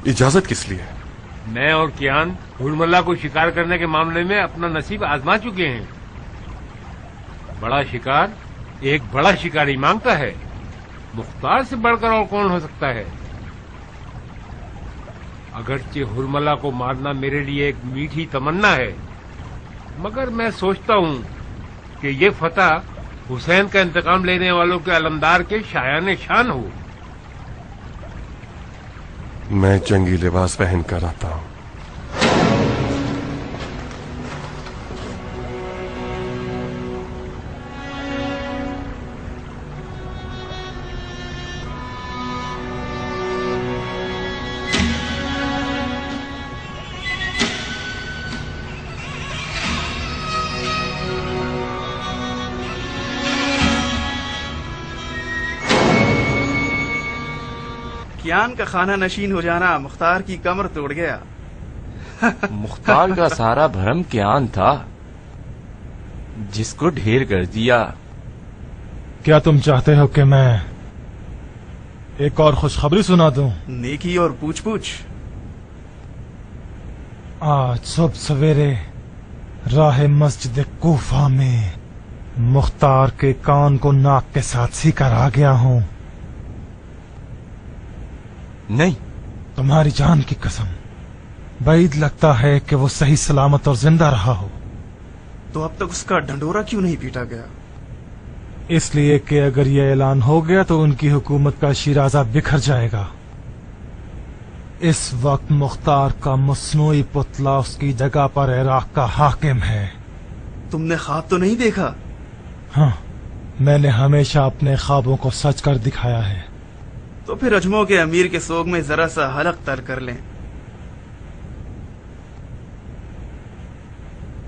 इजाजत किस लिए? मैं और कियान हुरमला को शिकार करने के मामले में अपना नसीब आजमा चुके हैं। बड़ा शिकार एक बड़ा शिकारी मांगता है। मुख्तार से बढ़कर और कौन हो सकता है? अगरचे हुरमला को मारना मेरे लिए एक मीठी तमन्ना है, मगर मैं सोचता हूं कि ये फतह हुसैन का इंतकाम लेने वालों के अलमदार के शायान शान हो। मैं जंगी लिबास पहन कर आता हूं। कियान का खाना नशीन हो जाना मुख्तार की कमर तोड़ गया। मुख्तार का सारा भरम कियान था, जिसको ढेर कर दिया। क्या तुम चाहते हो कि मैं एक और खुशखबरी सुना दूं? नेकी और पूछ पूछ। आज सुबह सवेरे राह मस्जिद कूफा में मुख्तार के कान को नाक के साथ सीकर आ गया हूं। नहीं, तुम्हारी जान की कसम, बैद लगता है कि वो सही सलामत और जिंदा रहा हो। तो अब तक उसका ढंडोरा क्यों नहीं पीटा गया? इसलिए कि अगर ये ऐलान हो गया तो उनकी हुकूमत का शिराजा बिखर जाएगा। इस वक्त मुख्तार का मसनूई पुतला उसकी जगह पर इराक का हाकिम है। तुमने ख्वाब तो नहीं देखा? हाँ, मैंने हमेशा अपने ख्वाबों को सच कर दिखाया है। तो फिर अजमों के अमीर के सोग में जरा सा हलक तर कर लें।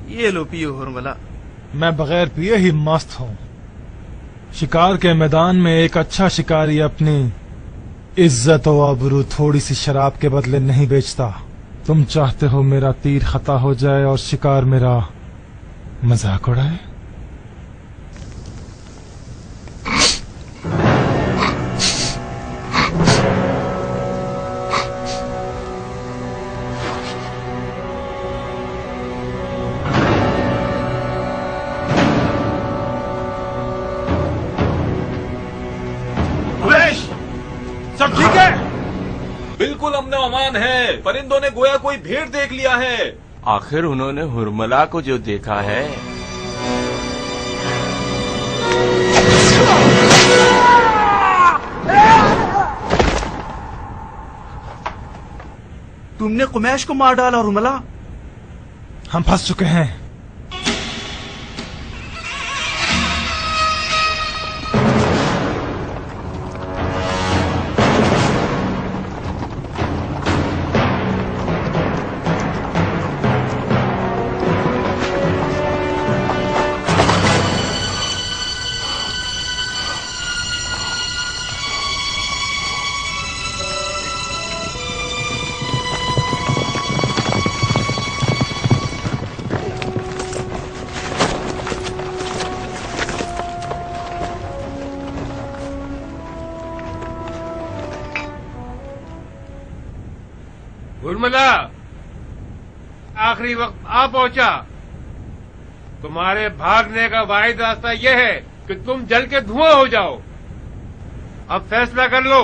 ये लो पियो हुरमला। मैं बगैर पिए ही मस्त हूँ। शिकार के मैदान में एक अच्छा शिकारी अपनी इज्जत और आबरू थोड़ी सी शराब के बदले नहीं बेचता। तुम चाहते हो मेरा तीर खता हो जाए और शिकार मेरा मजाक उड़ाए? सब ठीक है? बिल्कुल अमन अमान है। परिंदों ने गोया कोई भेड़ देख लिया है। आखिर उन्होंने हुरमला को जो देखा है। तुमने कुमैश को मार डाला हुरमला। हम फंस चुके हैं। हुरमला, आखिरी वक्त आ पहुंचा। तुम्हारे भागने का वाहिद रास्ता यह है कि तुम जल के धुआं हो जाओ। अब फैसला कर लो।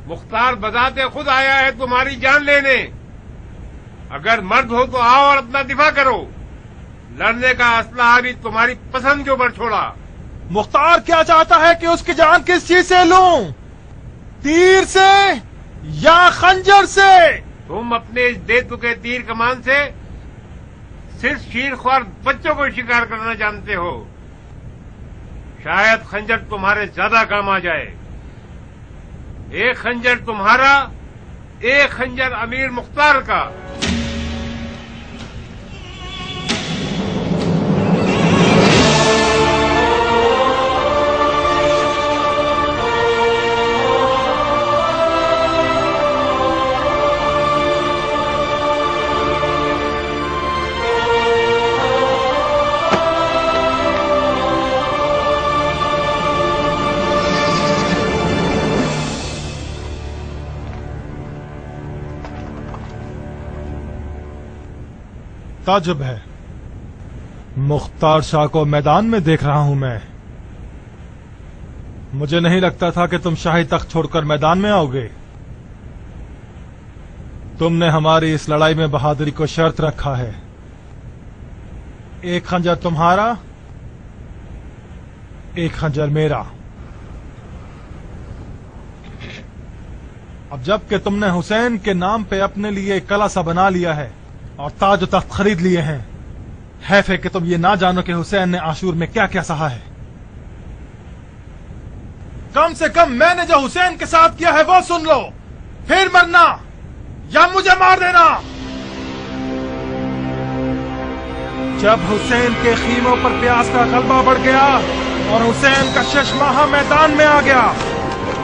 मुख्तार बजाते खुद आया है तुम्हारी जान लेने। अगर मर्द हो तो आओ और अपना दिफा करो। लड़ने का असलहा भी तुम्हारी पसंद के ऊपर छोड़ा। मुख्तार क्या चाहता है कि उसकी जान किस चीज से लूं? तीर से या खंजर से? तुम अपने इस दे चुके तीर कमान से सिर्फ शीरख्वार बच्चों को शिकार करना जानते हो। शायद खंजर तुम्हारे ज्यादा काम आ जाए। एक खंजर तुम्हारा, एक खंजर अमीर मुख्तार का। ताजुब है। मुख्तार शाह को मैदान में देख रहा हूं मैं। मुझे नहीं लगता था कि तुम शाही तख्त छोड़कर मैदान में आओगे। तुमने हमारी इस लड़ाई में बहादुरी को शर्त रखा है। एक खंजर तुम्हारा, एक खंजर मेरा। अब जबकि तुमने हुसैन के नाम पे अपने लिए कला सा बना लिया है और ताज और तख्त खरीद लिए हैं, हैफ है कि तुम ये ना जानो कि हुसैन ने आशूर में क्या क्या सहा है। कम से कम मैंने जो हुसैन के साथ किया है वो सुन लो, फिर मरना या मुझे मार देना। जब हुसैन के खीमों पर प्यास का गलबा बढ़ गया और हुसैन का शशमाहा मैदान में आ गया,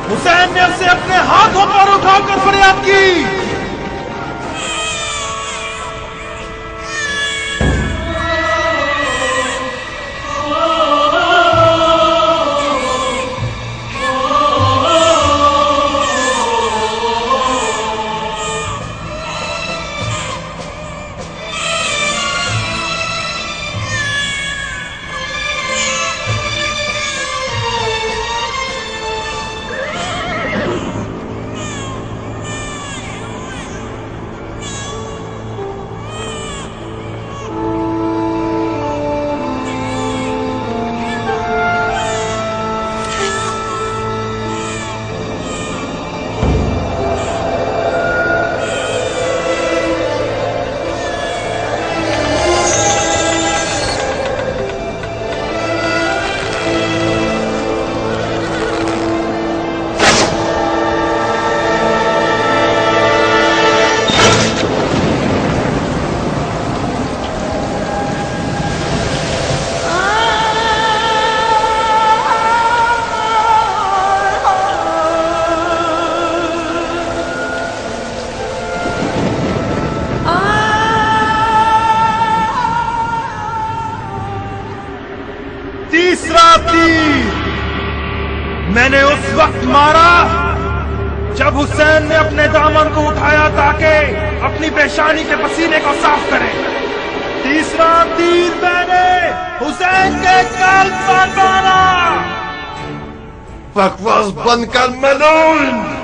हुसैन ने उसे अपने हाथों पर उठाकर फरियाद की, तीसरा तीर मैंने उस वक्त मारा जब हुसैन ने अपने दामन को उठाया ताकि अपनी पेशानी के पसीने को साफ करे। तीसरा तीर मैंने हुसैन के काल पर मारा। बकवास बंद कर मलून।